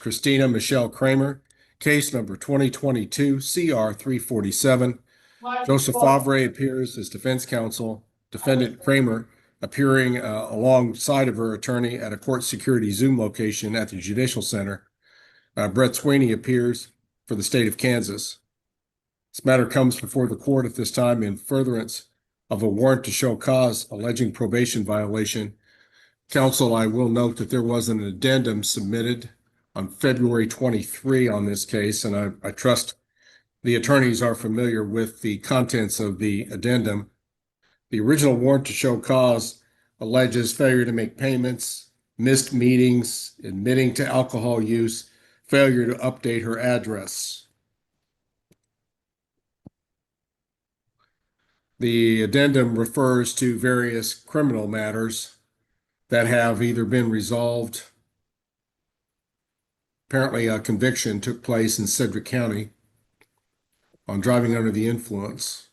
Christina Michelle Kramer, case number 2022 CR 347. Joseph Favre appears as defense counsel. Defendant Kramer appearing alongside of her attorney at a court security Zoom location at the Judicial Center. Brett Sweeney appears for the state of Kansas. This matter comes before the court at this time in furtherance of a warrant to show cause alleging probation violation. Counsel, I will note that there was an addendum submitted on February 23 on this case, and I trust the attorneys are familiar with the contents of the addendum. The original warrant to show cause alleges failure to make payments, missed meetings, admitting to alcohol use, failure to update her address. The addendum refers to various criminal matters that have either been resolved. Apparently, a conviction took place in Sedgwick County on driving under the influence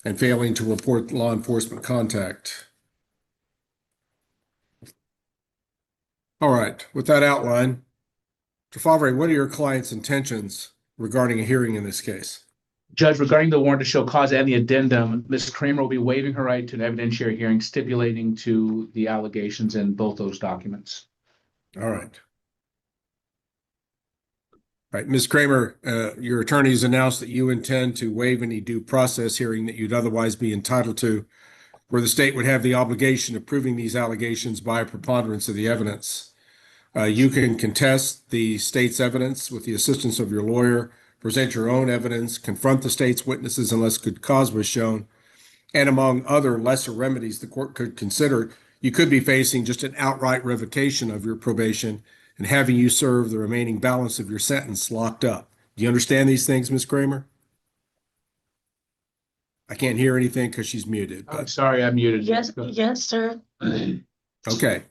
and failing to report law enforcement contact. All right, with that outline, Mr. Favre, what are your client's intentions regarding a hearing in this case? Judge, regarding the warrant to show cause and the addendum, Ms. Kramer will be waiving her right to an evidentiary hearing stipulating to the allegations in both those documents. All right. All right, Ms. Kramer, your attorneys announced that you intend to waive any due process hearing that you'd otherwise be entitled to, where the state would have the obligation of proving these allegations by a preponderance of the evidence. You can contest the state's evidence with the assistance of your lawyer, present your own evidence, confront the state's witnesses unless good cause was shown, and among other lesser remedies the court could consider, you could be facing just an outright revocation of your probation and having you serve the remaining balance of your sentence locked up. Do you understand these things, Ms. Kramer? I can't hear anything because she's muted. I'm sorry, I'm muted. Yes, sir. Okay.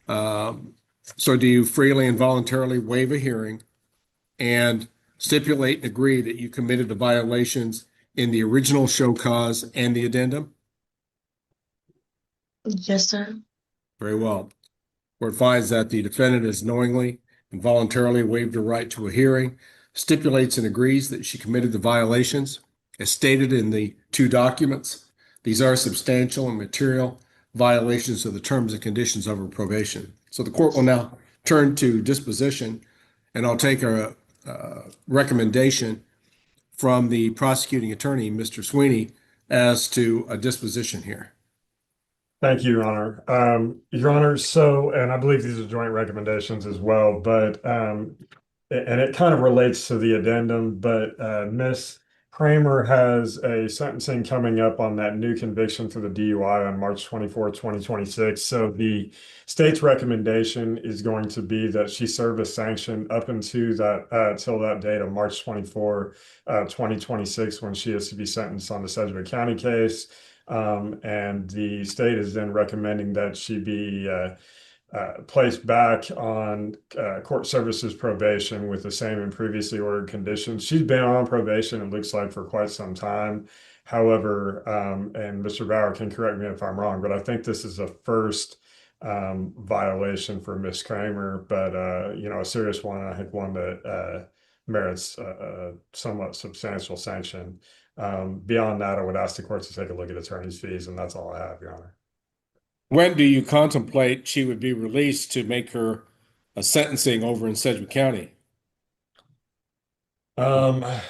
So do you freely and voluntarily waive a hearing and stipulate and agree that you committed the violations in the original show cause and the addendum? Yes, sir. Very well. Court finds that the defendant has knowingly and voluntarily waived her right to a hearing, stipulates and agrees that she committed the violations as stated in the two documents. These are substantial and material violations of the terms and conditions of her probation. So the court will now turn to disposition, and I'll take a recommendation from the prosecuting attorney, Mr. Sweeney, as to a disposition here. Thank you, Your Honor. Your Honor, and I believe these are joint recommendations as well, but, and it kind of relates to the addendum, but Ms. Kramer has a sentencing coming up on that new conviction for the DUI on March 24, 2026. So the state's recommendation is going to be that she serve a sanction up into that till that date of March 24, 2026, when she is to be sentenced on the Sedgwick County case. And the state is then recommending that she be placed back on court services probation with the same and previously ordered conditions. She's been on probation, it looks like, for quite some time. However, and Mr. Bauer can correct me if I'm wrong, but I think this is a first violation for Ms. Kramer, but a serious one. I think one that merits a somewhat substantial sanction. Beyond that, I would ask the court to take a look at attorney's fees, and that's all I have, Your Honor. When do you contemplate she would be released to make her a sentencing over in Sedgwick County? So,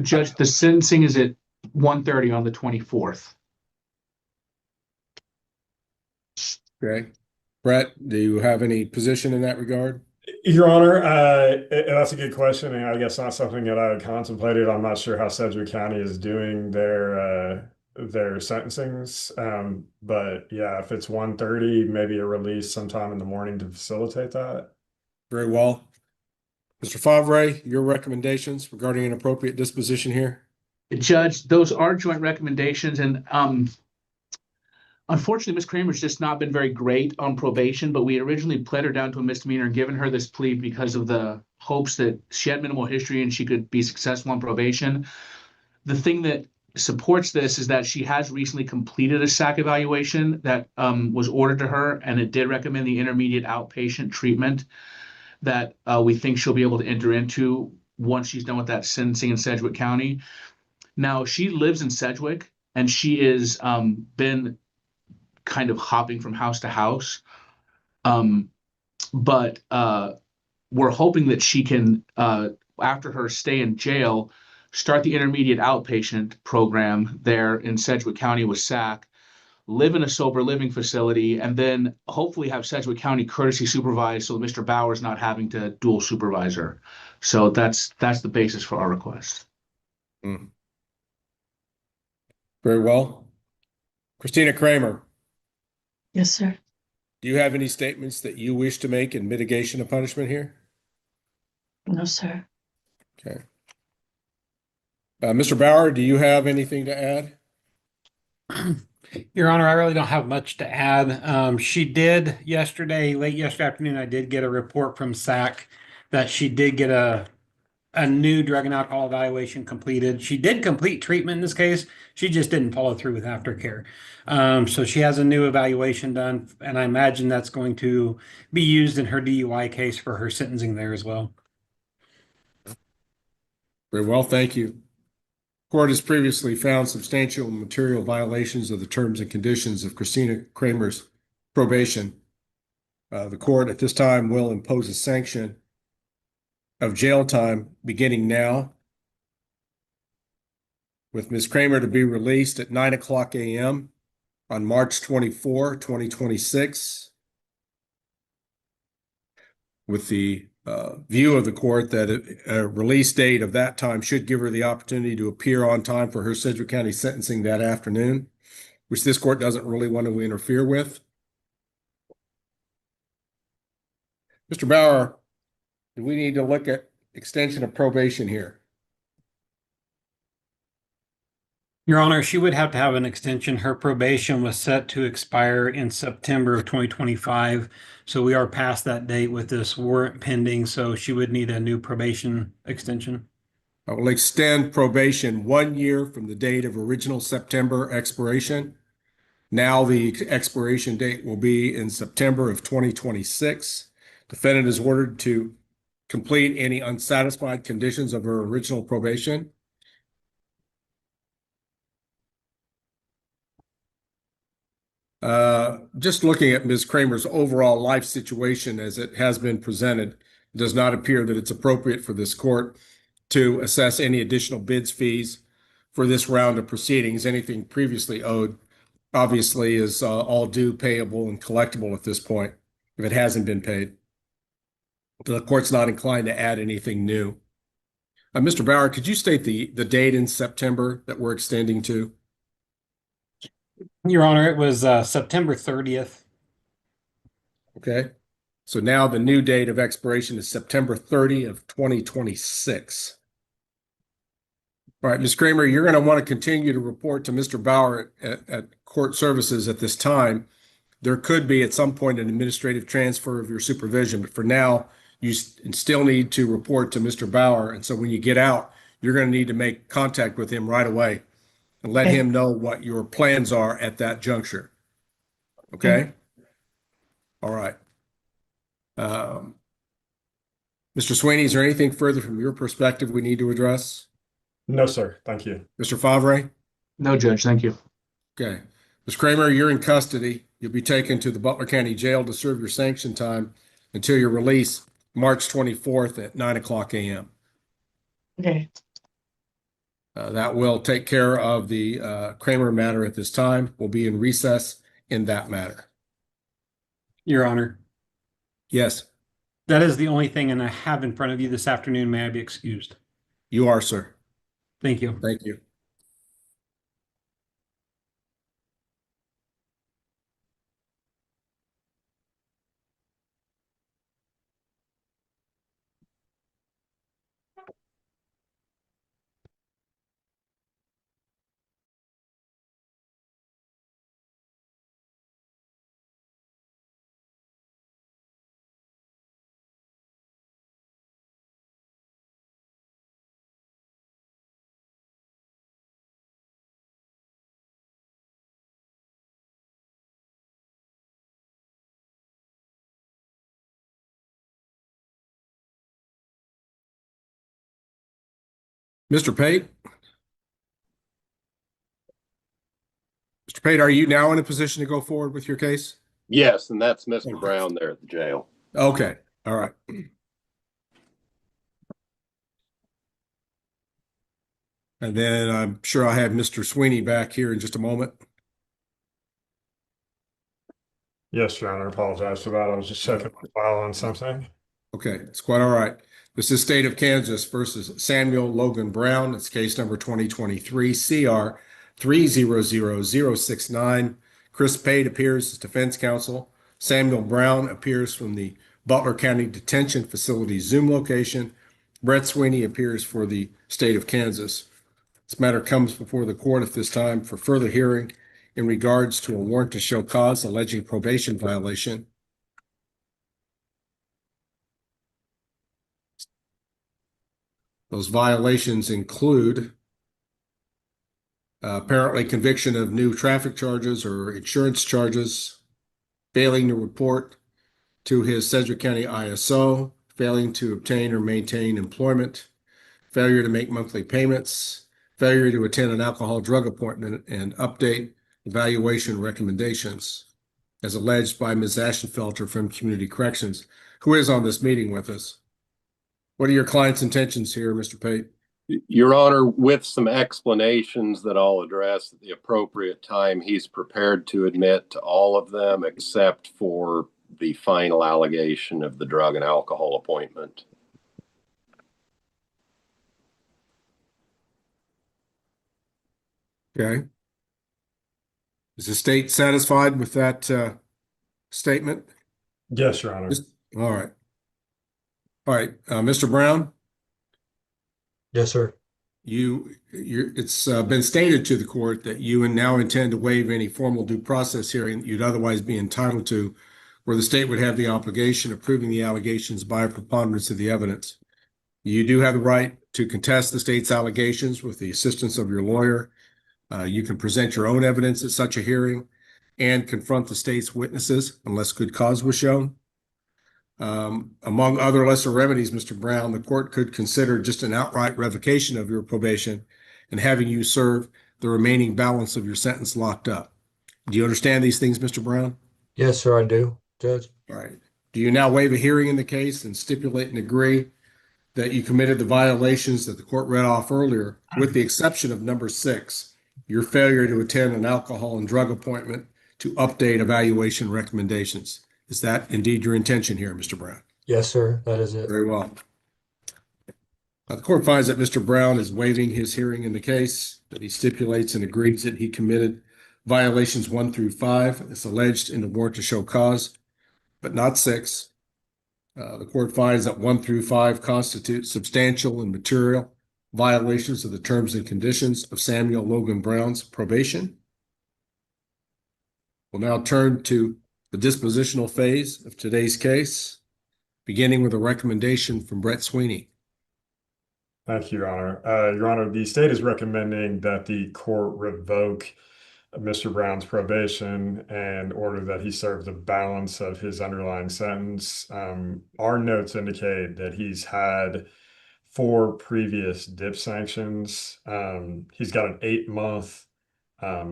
Judge, the sentencing is at 1:30 on the 24th. Okay. Brett, do you have any position in that regard? Your Honor, that's a good question, and I guess not something that I had contemplated. I'm not sure how Sedgwick County is doing their sentencings, but yeah, if it's 1:30, maybe a release sometime in the morning to facilitate that. Very well. Mr. Favre, your recommendations regarding an appropriate disposition here? Judge, those are joint recommendations, and unfortunately, Ms. Kramer's just not been very great on probation, but we originally pled her down to a misdemeanor and given her this plea because of the hopes that she had minimal history and she could be successful on probation. The thing that supports this is that she has recently completed a SAC evaluation that was ordered to her, and it did recommend the intermediate outpatient treatment that we think she'll be able to enter into once she's done with that sentencing in Sedgwick County. Now, she lives in Sedgwick, and she is been kind of hopping from house to house. But we're hoping that she can, after her stay in jail, start the intermediate outpatient program there in Sedgwick County with SAC, live in a sober living facility, and then hopefully have Sedgwick County courtesy supervised so that Mr. Bauer's not having to dual supervise her. So that's the basis for our request. Mm. Very well. Christina Kramer, Yes, sir. do you have any statements that you wish to make in mitigation of punishment here? No, sir. Okay. Mr. Bauer, do you have anything to add? Your Honor, I really don't have much to add. She did yesterday, late yesterday afternoon, I did get a report from SAC that she did get a new drug and alcohol evaluation completed. She did complete treatment in this case. She just didn't follow through with aftercare. So she has a new evaluation done, and I imagine that's going to be used in her DUI case for her sentencing there as well. Very well, thank you. Court has previously found substantial material violations of the terms and conditions of Christina Kramer's probation. The court at this time will impose a sanction of jail time beginning now, with Ms. Kramer to be released at 9:00 a.m. on March 24, 2026, with the view of the court that a release date of that time should give her the opportunity to appear on time for her Sedgwick County sentencing that afternoon, which this court doesn't really want to interfere with. Mr. Bauer, do we need to look at extension of probation here? Your Honor, she would have to have an extension. Her probation was set to expire in September of 2025. So we are past that date with this warrant pending. So she would need a new probation extension. I will extend probation 1 year from the date of original September expiration. Now the expiration date will be in September of 2026. Defendant is ordered to complete any unsatisfied conditions of her original probation. Just looking at Ms. Kramer's overall life situation as it has been presented, it does not appear that it's appropriate for this court to assess any additional bids, fees for this round of proceedings. Anything previously owed obviously is all due, payable, and collectible at this point if it hasn't been paid. The court's not inclined to add anything new. Mr. Bauer, could you state the date in September that we're extending to? Your Honor, it was September 30th. Okay. So now the new date of expiration is September 30 of 2026. All right, Ms. Kramer, you're going to want to continue to report to Mr. Bauer at court services at this time. There could be at some point an administrative transfer of your supervision, but for now, you still need to report to Mr. Bauer. And so when you get out, you're going to need to make contact with him right away and let him know what your plans are at that juncture. Okay? All right. Mr. Sweeney, is there anything further from your perspective we need to address? No, sir. Thank you. Mr. Favre? No, Judge, thank you. Okay. Ms. Kramer, you're in custody. You'll be taken to the Butler County Jail to serve your sanction time until your release March 24th at 9:00 a.m. Okay. That will take care of the Kramer matter at this time. We'll be in recess in that matter. Your Honor, Yes, that is the only thing I have in front of you this afternoon. May I be excused? you are, sir. Thank you. Thank you. Mr. Pate? Mr. Pate, are you now in a position to go forward with your case? Yes, and that's Mr. Okay. Brown there at the jail. Okay, all right. And then I'm sure I'll have Mr. Sweeney back here in just a moment. Yes, Your Honor, I apologize for that. I was just checking my file on something. Okay, it's quite all right. This is State of Kansas versus Samuel Logan Brown. It's case number 2023 CR 300069. Chris Pate appears as defense counsel. Samuel Brown appears from the Butler County Detention Facility Zoom location. Brett Sweeney appears for the State of Kansas. This matter comes before the court at this time for further hearing in regards to a warrant to show cause alleging probation violation. Those violations include apparently conviction of new traffic charges or insurance charges, failing to report to his Sedgwick County ISO, failing to obtain or maintain employment, failure to make monthly payments, failure to attend an alcohol drug appointment and update evaluation recommendations, as alleged by Ms. Ashenfelter from Community Corrections, who is on this meeting with us. What are your client's intentions here, Mr. Pate? Your Honor, with some explanations that I'll address at the appropriate time, he's prepared to admit to all of them except for the final allegation of the drug and alcohol appointment. Okay. Is the state satisfied with that statement? Yes, Your Honor. All right. All right, Mr. Brown, Yes, sir. it's been stated to the court that you now intend to waive any formal due process hearing that you'd otherwise be entitled to, where the state would have the obligation of proving the allegations by a preponderance of the evidence. You do have the right to contest the state's allegations with the assistance of your lawyer. You can present your own evidence at such a hearing and confront the state's witnesses unless good cause was shown. Among other lesser remedies, Mr. Brown, the court could consider just an outright revocation of your probation and having you serve the remaining balance of your sentence locked up. Do you understand these things, Mr. Brown? Yes, sir, I do, Judge. All right. Do you now waive a hearing in the case and stipulate and agree that you committed the violations that the court read off earlier, with the exception of number 6, your failure to attend an alcohol and drug appointment to update evaluation recommendations? Is that indeed your intention here, Mr. Brown? Yes, sir, that is it. Very well. The court finds that Mr. Brown is waiving his hearing in the case, that he stipulates and agrees that he committed violations 1 through 5 as alleged in the warrant to show cause, but not 6. The court finds that 1 through 5 constitute substantial and material violations of the terms and conditions of Samuel Logan Brown's probation. We'll now turn to the dispositional phase of today's case, beginning with a recommendation from Brett Sweeney. Thank you, Your Honor. Your Honor, the state is recommending that the court revoke Mr. Brown's probation and order that he serve the balance of his underlying sentence. Our notes indicate that he's had 4 previous dip sanctions. He's got an 8-month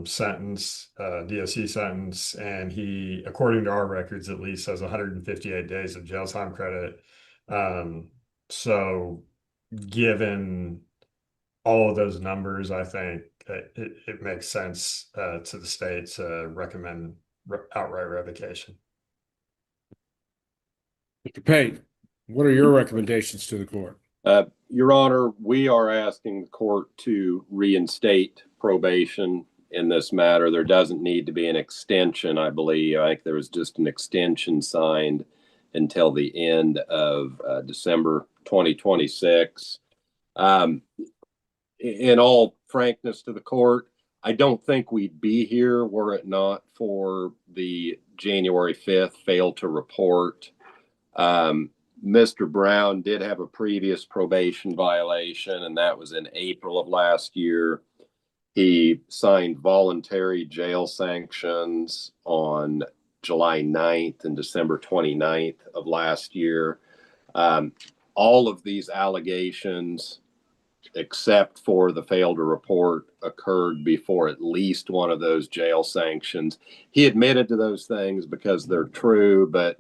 sentence, DOC sentence, and he, according to our records, at least has 158 days of jail time credit. So given all of those numbers, I think it makes sense to the state to recommend outright revocation. Mr. Pate, what are your recommendations to the court? Your Honor, we are asking the court to reinstate probation in this matter. There doesn't need to be an extension, I believe. I think there was just an extension signed until the end of December 2026. In all frankness to the court, I don't think we'd be here were it not for the January 5th fail to report. Mr. Brown did have a previous probation violation, and that was in April of last year. He signed voluntary jail sanctions on July 9th and December 29th of last year. All of these allegations except for the failed to report occurred before at least one of those jail sanctions. He admitted to those things because they're true, but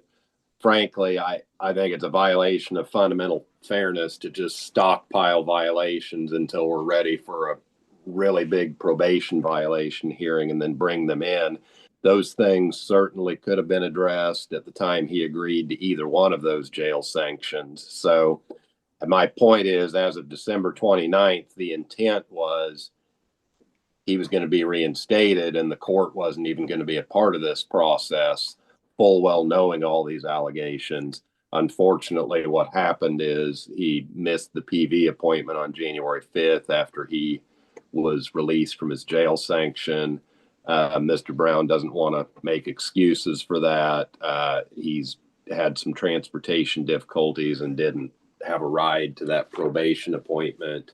frankly, I think it's a violation of fundamental fairness to just stockpile violations until we're ready for a really big probation violation hearing and then bring them in. Those things certainly could have been addressed at the time he agreed to either one of those jail sanctions. So my point is, as of December 29th, the intent was he was going to be reinstated and the court wasn't even going to be a part of this process, full well knowing all these allegations. Unfortunately, what happened is he missed the PV appointment on January 5th after he was released from his jail sanction. Mr. Brown doesn't want to make excuses for that. He's had some transportation difficulties and didn't have a ride to that probation appointment.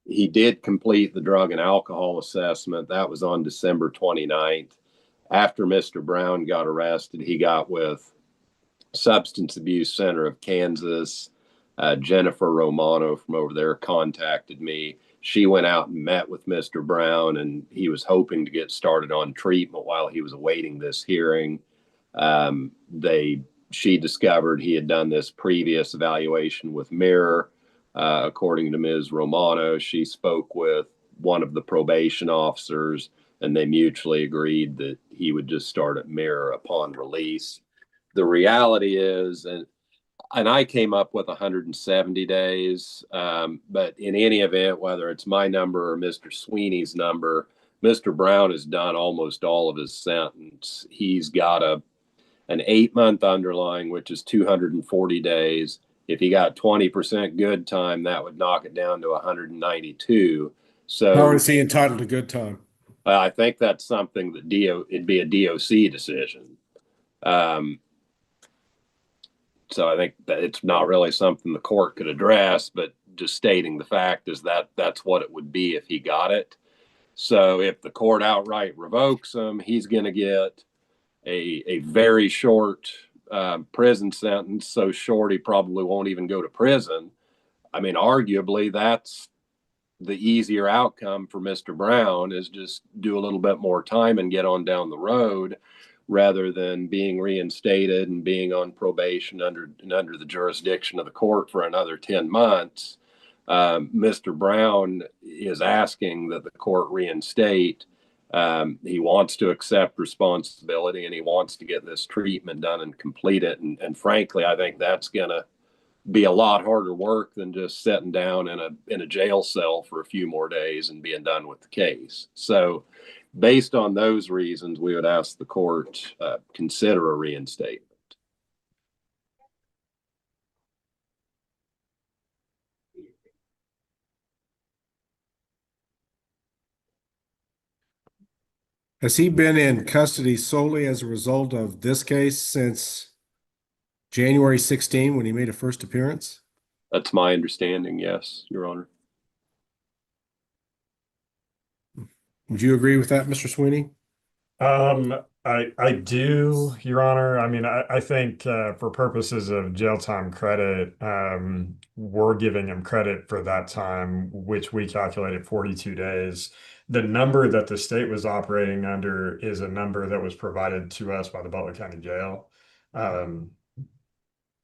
He did complete the drug and alcohol assessment. That was on December 29th. After Mr. Brown got arrested, he got with Substance Abuse Center of Kansas. Jennifer Romano from over there contacted me. She went out and met with Mr. Brown, and he was hoping to get started on treatment while he was awaiting this hearing. She discovered he had done this previous evaluation with Mirror. According to Ms. Romano, she spoke with one of the probation officers, and they mutually agreed that he would just start at Mirror upon release. The reality is, and I came up with 170 days, but in any event, whether it's my number or Mr. Sweeney's number, Mr. Brown has done almost all of his sentence. He's got an 8-month underlying, which is 240 days. If he got 20% good time, that would knock it down to 192. So How is he entitled to good time? I think that's something that it'd be a DOC decision. So I think that it's not really something the court could address, but just stating the fact is that that's what it would be if he got it. So if the court outright revokes him, he's going to get a very short prison sentence, so short he probably won't even go to prison. I mean, arguably, that's the easier outcome for Mr. Brown, is just do a little bit more time and get on down the road, rather than being reinstated and being on probation under the jurisdiction of the court for another 10 months. Mr. Brown is asking that the court reinstate. He wants to accept responsibility and he wants to get this treatment done and complete it. And frankly, I think that's going to be a lot harder work than just sitting down in a jail cell for a few more days and being done with the case. So based on those reasons, we would ask the court consider a reinstatement. Has he been in custody solely as a result of this case since January 16 when he made a first appearance? That's my understanding, yes, Your Honor. Would you agree with that, Mr. Sweeney? I do, Your Honor. I mean, I think for purposes of jail time credit, we're giving him credit for that time, which we calculated 42 days. The number that the state was operating under is a number that was provided to us by the Butler County Jail.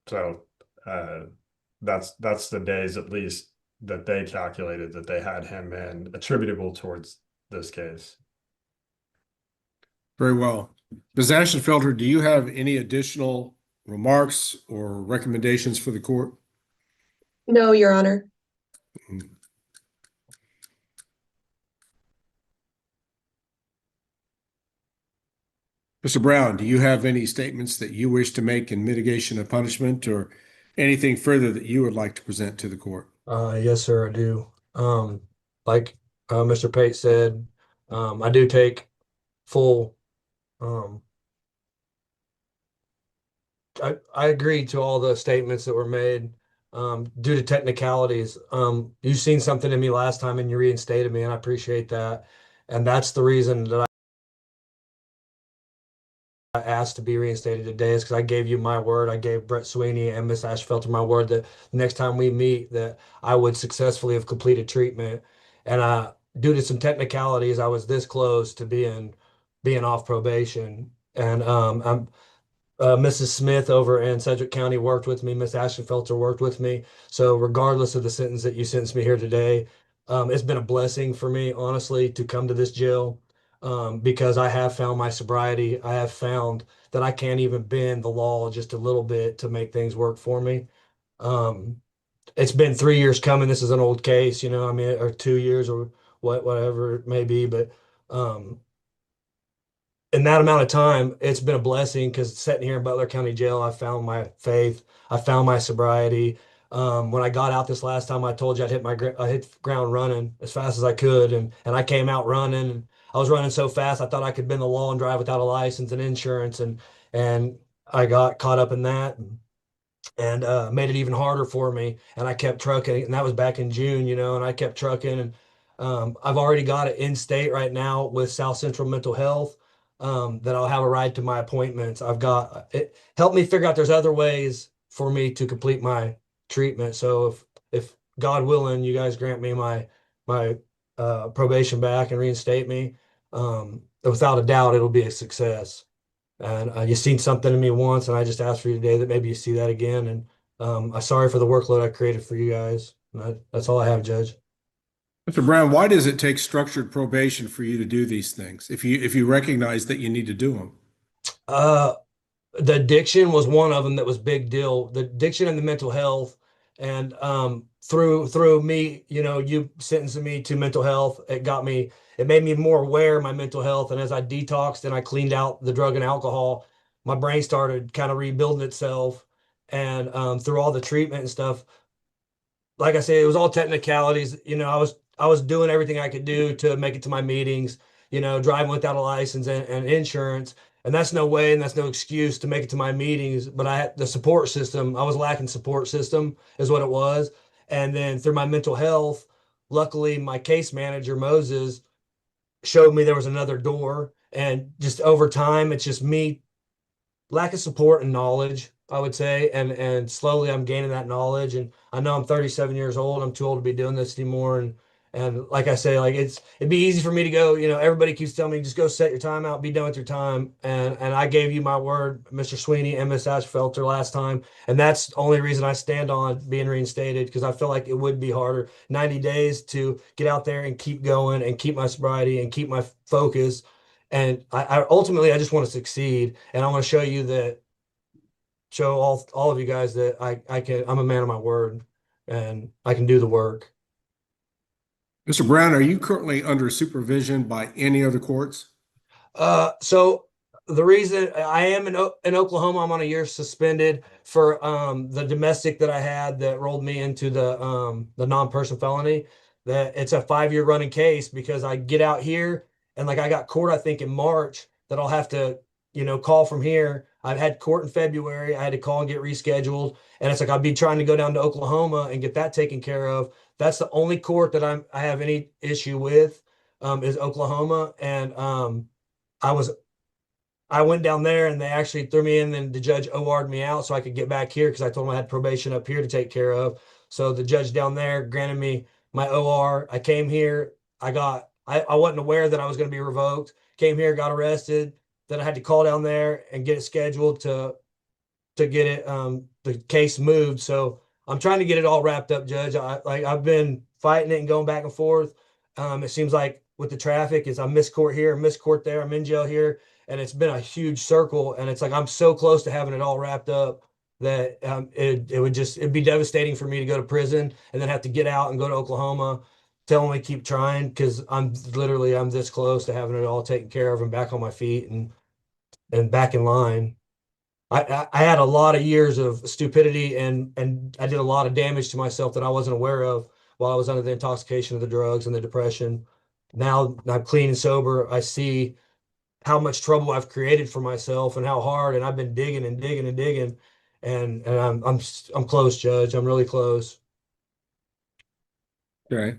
So that's the days, at least, that they calculated that they had him in, attributable towards this case. Very well. Ms. Ashenfelter, do you have any additional remarks or recommendations for the court? No, Your Honor. Mr. Brown, do you have any statements that you wish to make in mitigation of punishment or anything further that you would like to present to the court? Yes, sir, I do. Like Mr. Pate said, I do take full I agree to all the statements that were made. Due to technicalities, you've seen something in me last time and you reinstated me, and I appreciate that. And that's the reason that I asked to be reinstated today is because I gave you my word. I gave Brett Sweeney and Miss Ashfelter my word that the next time we meet that I would successfully have completed treatment. And due to some technicalities, I was this close to being off probation. And Mrs. Smith over in Sedgwick County worked with me. Miss Ashfelter worked with me. So regardless of the sentence that you sentenced me here today, it's been a blessing for me, honestly, to come to this jail because I have found my sobriety. I have found that I can't even bend the law just a little bit to make things work for me. It's been 3 years coming. This is an old case, you know, I mean, or 2 years or whatever it may be, but in that amount of time, it's been a blessing because sitting here in Butler County Jail, I found my faith. I found my sobriety. When I got out this last time, I told you I hit the ground running as fast as I could, and I came out running. And I was running so fast, I thought I could bend the law and drive without a license and insurance, and I got caught up in that. And made it even harder for me. And I kept trucking, and that was back in June, you know, and I kept trucking. And I've already got it in state right now with South Central Mental Health that I'll have a ride to my appointments. I've got it helped me figure out there's other ways for me to complete my treatment. So if God willing, you guys grant me my probation back and reinstate me, without a doubt, it'll be a success. And you seen something in me once, and I just asked for you today that maybe you see that again. And I'm sorry for the workload I created for you guys. That's all I have, Judge. Mr. Brown, why does it take structured probation for you to do these things if you recognize that you need to do them? The addiction was one of them that was big deal. The addiction and the mental health, and through me, you know, you sentencing me to mental health, it made me more aware of my mental health. And as I detoxed and I cleaned out the drug and alcohol, my brain started kind of rebuilding itself. And through all the treatment and stuff, like I said, it was all technicalities. You know, I was doing everything I could do to make it to my meetings, you know, driving without a license and insurance. And that's no way and that's no excuse to make it to my meetings. But I had the support system. I was lacking support system is what it was. And then through my mental health, luckily my case manager, Moses, showed me there was another door. And just over time, it's just me lack of support and knowledge, I would say. And slowly I'm gaining that knowledge. And I know I'm 37 years old. I'm too old to be doing this anymore. And like I say, like it'd be easy for me to go, you know, everybody keeps telling me just go set your time out, be done with your time. And I gave you my word, Mr. Sweeney and Miss Ashfelter last time. And that's the only reason I stand on being reinstated, because I feel like it would be harder 90 days to get out there and keep going and keep my sobriety and keep my focus. And I ultimately, I just want to succeed. And I want to show you that, show all of you guys that I'm a man of my word and I can do the work. Mr. Brown, are you currently under supervision by any other courts? So the reason I am in Oklahoma, I'm on a year suspended for the domestic that I had that rolled me into the non-person felony. That it's a 5-year running case because I get out here and like I got court, I think in March, that I'll have to, you know, call from here. I've had court in February. I had to call and get rescheduled. And it's like I'll be trying to go down to Oklahoma and get that taken care of. That's the only court that I have any issue with, is Oklahoma. And I went down there and they actually threw me in, and the judge OR'd me out so I could get back here because I told him I had probation up here to take care of. So the judge down there granted me my OR. I came here. I wasn't aware that I was going to be revoked. Came here, got arrested. Then I had to call down there and get it scheduled to get it the case moved. So I'm trying to get it all wrapped up, Judge. I've been fighting it and going back and forth. It seems like with the traffic, I miss court here, miss court there, I'm in jail here, and it's been a huge circle. And it's like I'm so close to having it all wrapped up that it'd be devastating for me to go to prison and then have to get out and go to Oklahoma. Tell me keep trying because I'm this close to having it all taken care of and back on my feet and back in line. I had a lot of years of stupidity and I did a lot of damage to myself that I wasn't aware of while I was under the intoxication of the drugs and the depression. Now I'm clean and sober. I see how much trouble I've created for myself and how hard, and I've been digging and digging and digging, and I'm close, Judge. I'm really close. Okay.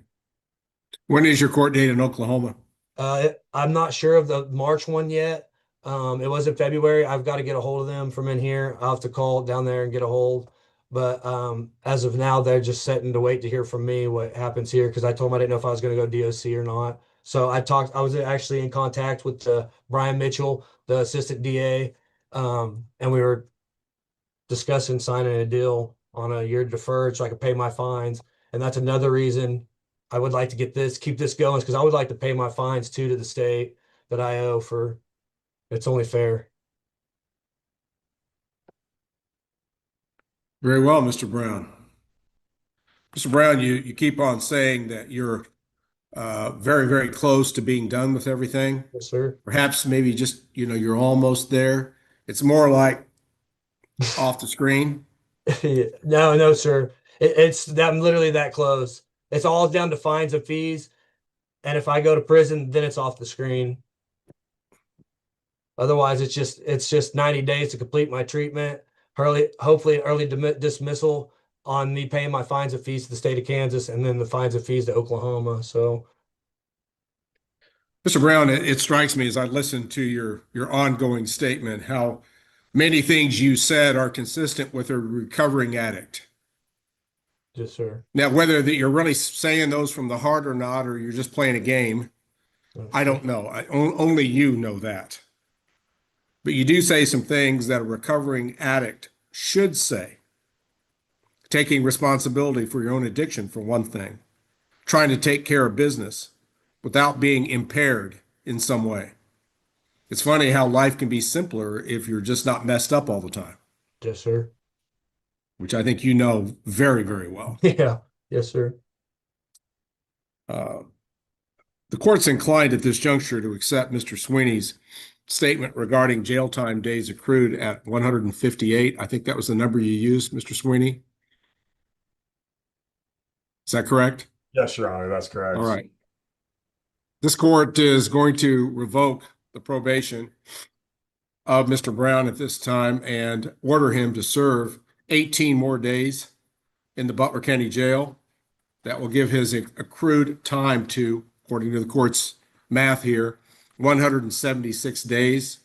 When is your court date in Oklahoma? I'm not sure of the March one yet. It was in February. I've got to get a hold of them from in here. I'll have to call down there and get a hold. But as of now, they're just sitting to wait to hear from me what happens here because I told them I didn't know if I was going to go DOC or not. So I was actually in contact with Brian Mitchell, the assistant DA, and we were discussing signing a deal on a year deferred so I could pay my fines. And that's another reason I would like to keep this going, because I would like to pay my fines too to the state that I owe for. It's only fair. Very well, Mr. Brown. Mr. Brown, you keep on saying that you're very, very close to being done with everything. Yes, sir. Perhaps maybe just, you're almost there. It's more like off the screen. No, sir. I'm literally that close. It's all down to fines and fees. And if I go to prison, then it's off the screen. Otherwise, it's just 90 days to complete my treatment. Hopefully early dismissal on me paying my fines and fees to the state of Kansas, and then the fines and fees to Oklahoma. So, Mr. Brown, it strikes me as I listen to your ongoing statement how many things you said are consistent with a recovering addict. yes, sir. Now, whether that you're really saying those from the heart or not, or you're just playing a game, I don't know. Only you know that. But you do say some things that a recovering addict should say. Taking responsibility for your own addiction, for one thing. Trying to take care of business without being impaired in some way. It's funny how life can be simpler if you're just not messed up all the time, Yes, sir. which I think you know very, very well. Yeah. Yes, sir. The court's inclined at this juncture to accept Mr. Sweeney's statement regarding jail time days accrued at 158. I think that was the number you used, Mr. Sweeney. Is that correct? Yes, Your Honor, that's correct. All right. This court is going to revoke the probation of Mr. Brown at this time and order him to serve 18 more days in the Butler County Jail. That will give his accrued time to, according to the court's math here, 176 days.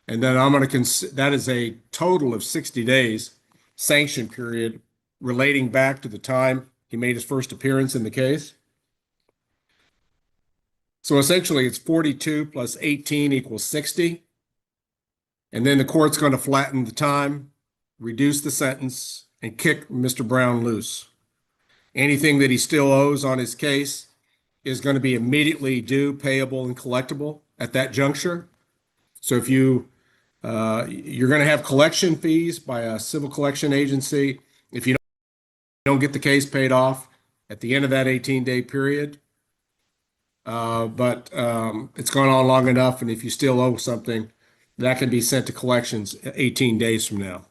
And then I'm going to that is a total of 60 days sanction period relating back to the time he made his first appearance in the case. So essentially it's 42 plus 18 equals 60. And then the court's going to flatten the time, reduce the sentence, and kick Mr. Brown loose. Anything that he still owes on his case is going to be immediately due, payable, and collectible at that juncture. So if you're going to have collection fees by a civil collection agency if you don't get the case paid off at the end of that 18-day period. But it's gone on long enough, and if you still owe something, that can be sent to collections 18 days from now.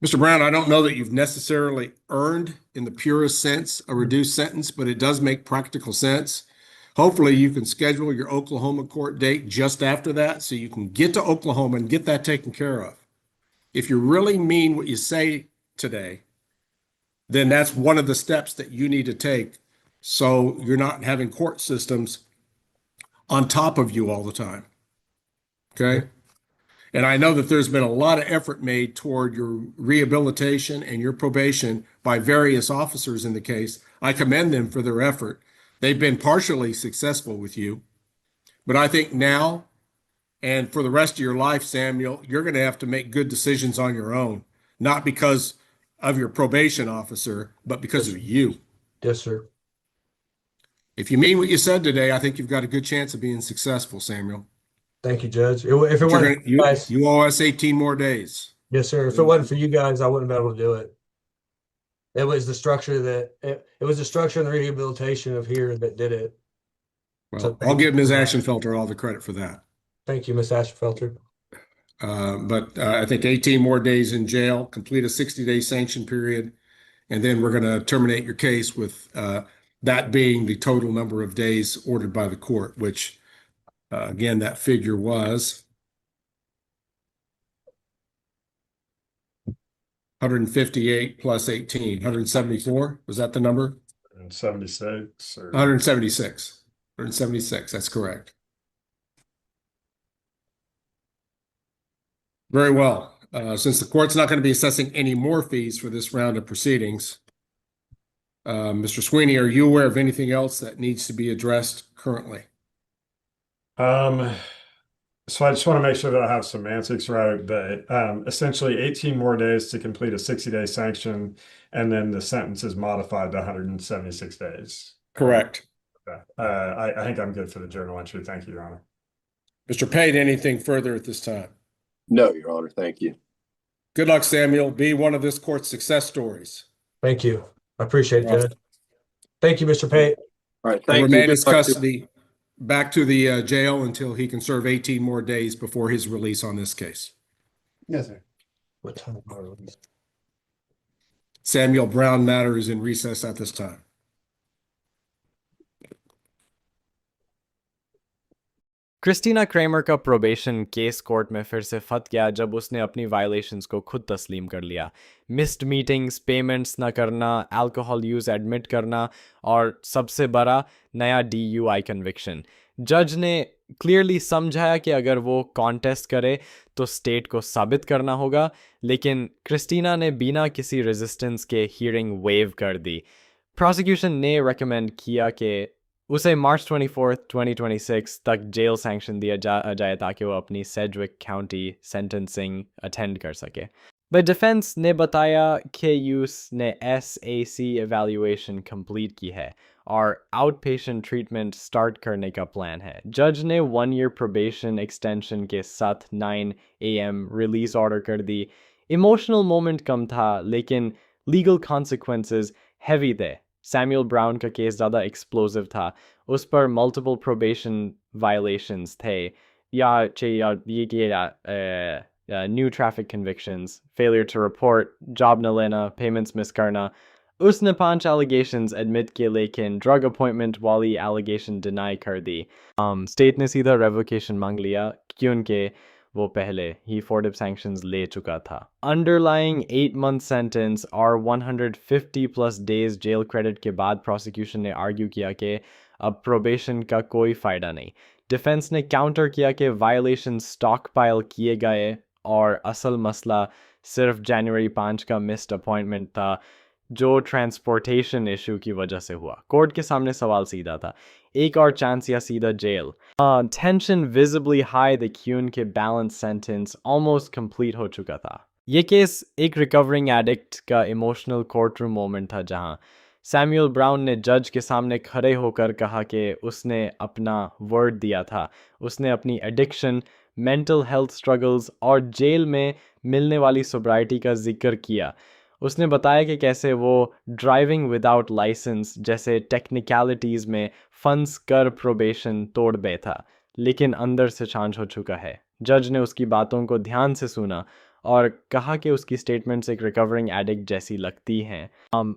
Mr. Brown, I don't know that you've necessarily earned, in the purest sense, a reduced sentence, but it does make practical sense. Hopefully, you can schedule your Oklahoma court date just after that so you can get to Oklahoma and get that taken care of. If you really mean what you say today, then that's one of the steps that you need to take so you're not having court systems on top of you all the time. Okay? And I know that there's been a lot of effort made toward your rehabilitation and your probation by various officers in the case. I commend them for their effort. They've been partially successful with you. But I think now and for the rest of your life, Samuel, you're going to have to make good decisions on your own, not because of your probation officer, but because of you. Yes, sir. If you mean what you said today, I think you've got a good chance of being successful, Samuel. Thank you, Judge. If it wasn't for you guys, you owe us 18 more days. yes, sir. If it wasn't for you guys, I wouldn't be able to do it. It was the structure it was the structure and the rehabilitation of here that did it. Well, So I'll give Ms. Ashenfelter all the credit for that. Thank you, Ms. Ashenfelter. But I think 18 more days in jail, complete a 60-day sanction period, and then we're going to terminate your case with that being the total number of days ordered by the court, which, again, that figure was 158 plus 18, 174. Was that the number? 176 or 176. 176, that's correct. Very well. Since the court's not going to be assessing any more fees for this round of proceedings, Mr. Sweeney, are you aware of anything else that needs to be addressed currently? So I just want to make sure that I have semantics right, but essentially 18 more days to complete a 60-day sanction, and then the sentence is modified to 176 days. Correct. Okay. I think I'm good for the journal entry. Thank you, Your Honor. Mr. Pate, anything further at this time? No, Your Honor. Thank you. Good luck, Samuel. Be one of this court's success stories. Thank you. I appreciate it, Judge. Thank you, Mr. Pate. All right. He'll Thank you. remain in his Good luck to- custody back to the jail until he can serve 18 more days before his release on this case. Yes, sir. What time are we? Samuel Brown matter is in recess at this time. Christina Kramer का probation case court में फिर से फंस गया जब उसने अपनी violations को खुद तस्लीम कर लिया। मिस्ड मीटिंग्स, पेमेंट्स ना करना, अल्कोहल यूज़ एडमिट करना और सबसे बड़ा नया DUI कन्विक्शन। जज ने क्लियरली समझाया कि अगर वो कॉन्टेस्ट करे तो स्टेट को साबित करना होगा, लेकिन क्रिस्टीना ने बिना किसी रेजिस्टेंस के हियरिंग वेव कर दी। प्रोसिक्यूशन ने रेकमेंड किया कि उसे मार्च 24, 2026 तक जेल सैंक्शन दिया जाए ताकि वो अपनी सेडविक काउंटी सेंटेंसिंग अटेंड कर सके। बट डिफेंस ने बताया कि उसने SAC एवेल्युएशन कंप्लीट की है और आउट पेशेंट ट्रीटमेंट स्टार्ट करने का प्लान है। जज ने 1 year प्रोबेशन एक्सटेंशन के साथ 9 AM रिलीज ऑर्डर कर दी। इमोशनल मोमेंट कम था, लेकिन लीगल कॉन्सिक्वेंसेस हैवी थे। सैमुअल ब्राउन का केस ज़्यादा एक्सप्लोसिव था, उस पर मल्टीपल प्रोबेशन वायलेशंस थे ये किया new traffic convictions, failure to report, job न लेना, पेमेंट्स मिस करना। उसने 5 एलिगेशंस एडमिट किए, लेकिन ड्रग अपॉइंटमेंट वाली एलिगेशन डिनाई कर दी। स्टेट ने सीधा रेवोकेशन मांग लिया क्योंकि वो पहले ही फोर्टिव सैंक्शंस ले चुका था। अंडरलाइंग 8-month सेंटेंस और 150+ डेज जेल क्रेडिट के बाद प्रोसिक्यूशन ने आर्ग्यू किया कि अब प्रोबेशन का कोई फ़ायदा नहीं। डिफेंस ने काउंटर किया कि वायलेशन स्टॉक पाइल किए गए और असल मसला सिर्फ जनवरी 5 का मिस्ड अपॉइंटमेंट था जो ट्रांसपोर्टेशन इशू की वजह से हुआ। कोर्ट के सामने सवाल सीधा था, एक और चांस या सीधा जेल। टेंशन विजिबली हाई द क्यून के बैलेंस सेंटेंस ऑलमोस्ट कंप्लीट हो चुका था। ये केस एक रिकवरिंग एडिक्ट का इमोशनल कोर्ट रूम मोमेंट था जहां सैमुअल ब्राउन ने जज के सामने खड़े होकर कहा कि उसने अपना वर्ड दिया था। उसने अपनी एडिक्शन, मेंटल हेल्थ स्ट्रगल्स और जेल में मिलने वाली सोब्राइटी का जिक्र किया। उसने बताया कि कैसे वो ड्राइविंग विदाउट लाइसेंस जैसे टेक्निकलिटीज़ में फंस कर प्रोबेशन तोड़ बैठा, लेकिन अंदर से चांज हो चुका है। जज ने उसकी बातों को ध्यान से सुना और कहा कि उसकी स्टेटमेंट्स एक रिकवरिंग एडिक्ट जैसी लगती हैं,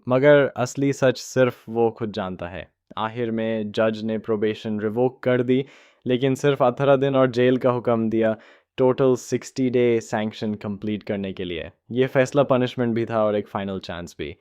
मगर असली सच सिर्फ वो खुद जानता है। आखिर में जज ने प्रोबेशन रिवोक कर दी, लेकिन सिर्फ 18 दिन और जेल का हुक्म दिया, टोटल 60 day सैंक्शन कंप्लीट करने के लिए। ये फैसला पनिशमेंट भी था और एक फाइनल चांस भी।